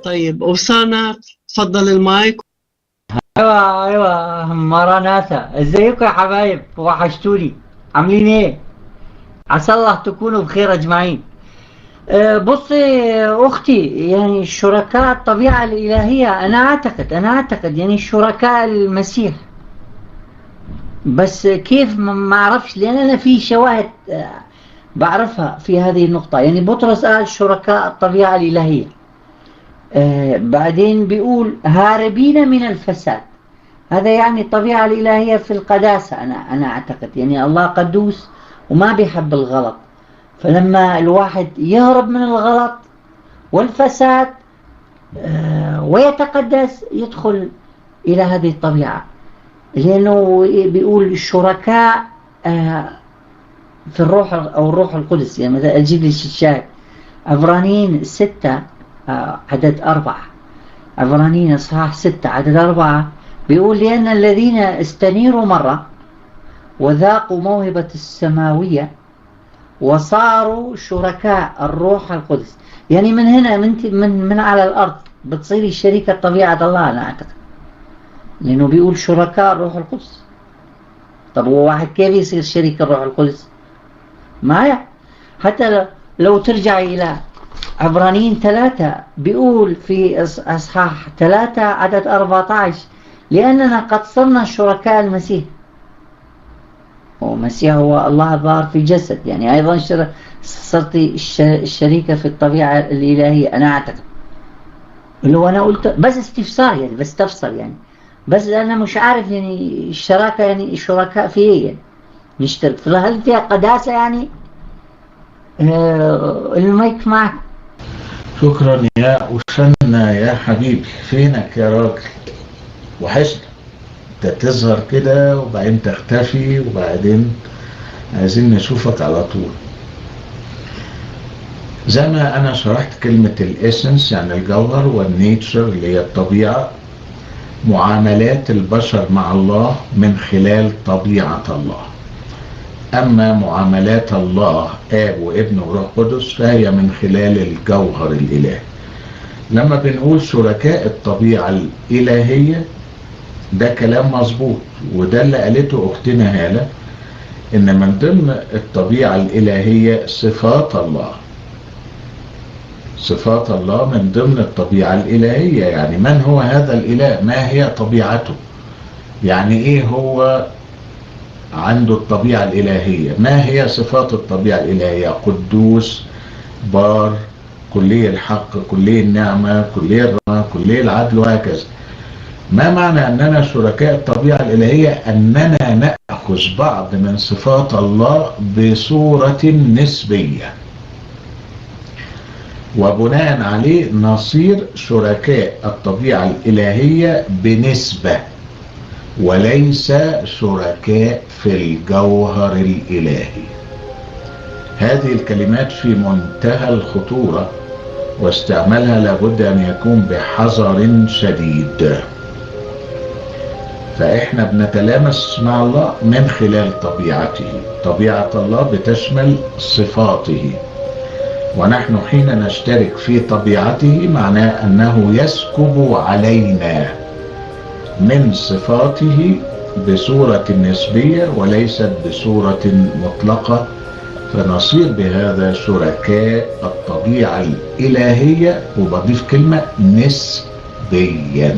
طيب أسامة، تفضل المايك. ايوه مراناتا، ازيكم يا حبايب؟ وحشتوني، عاملين ايه؟ عسى الله تكونوا بخير اجمعين. بصي اختي، يعني شركاء الطبيعة الالهية انا اعتقد يعني شركاء المسيح، بس كيف ما اعرفش، لان انا في شواهد بعرفها في هذه النقطة. يعني بطرس قال شركاء الطبيعة الالهية، بعدين بيقول هاربين من الفساد. هذا يعني الطبيعة الإلهية في القداسة. أنا أعتقد يعني الله قدوس وما بيحب الغلط، فلما الواحد يهرب من الغلط والفساد ويتقدس يدخل إلى هذه الطبيعة، لأنه بيقول الشركاء في الروح أو الروح القدس. يعني مثلا أجيب لي الشاهد، عبرانيين 6 عدد 4، عبرانيين إصحاح 6 عدد 4 بيقول لأن الذين استنيروا مرة وذاقوا موهبة السماوية وصاروا شركاء الروح القدس. يعني من هنا من على الأرض بتصيري شريكة طبيعة الله، أنا أعتقد، لأنه بيقول شركاء الروح القدس. طب هو واحد كيف يصير شريك الروح القدس؟ ما حتى لو ترجع إلى عبرانيين 3 بيقول في أصحاح 3 عدد 14 لأننا قد صرنا شركاء المسيح، والمسيح هو الله ظاهر في جسد، يعني أيضا صرت الشريكة في الطبيعة الإلهية. أنا أعتقد اللي هو أنا قلت بس استفسار، يعني بس تفسر، يعني بس أنا مش عارف يعني الشراكة يعني الشركاء في إيه، يعني نشترك في، هل فيها قداسة يعني؟ المايك معك. شكرا يا أسامة يا حبيبي، فينك يا راجل؟ وحشنا، انت تظهر كده وبعدين تختفي وبعدين عايزين نشوفك على طول. زي ما انا شرحت كلمة الاسنس يعني الجوهر، والنيتشر اللي هي الطبيعة، معاملات البشر مع الله من خلال طبيعة الله. اما معاملات الله اب وابن وروح قدس فهي من خلال الجوهر الالهي. لما بنقول شركاء الطبيعة الالهية ده كلام مظبوط، وده اللي قالته اختنا هالة، ان من ضمن الطبيعة الالهية صفات الله. صفات الله من ضمن الطبيعة الالهية. يعني من هو هذا الاله؟ ما هي طبيعته؟ يعني ايه هو عنده الطبيعة الالهية؟ ما هي صفات الطبيعة الالهية؟ قدوس، بار، كلي الحق، كلي النعمة، كلي الرحمة، كلي العدل، وهكذا. ما معنى أننا شركاء الطبيعة الإلهية؟ أننا نأخذ بعض من صفات الله بصورة نسبية، وبناء عليه نصير شركاء الطبيعة الإلهية بنسبة، وليس شركاء في الجوهر الإلهي. هذه الكلمات في منتهى الخطورة، واستعمالها لابد أن يكون بحذر شديد. فإحنا بنتلامس مع الله من خلال طبيعته. طبيعة الله بتشمل صفاته، ونحن حين نشترك في طبيعته معناه أنه يسكب علينا من صفاته بصورة نسبية وليست بصورة مطلقة، فنصير بهذا شركاء الطبيعة الإلهية، وبضيف كلمة نسبيا.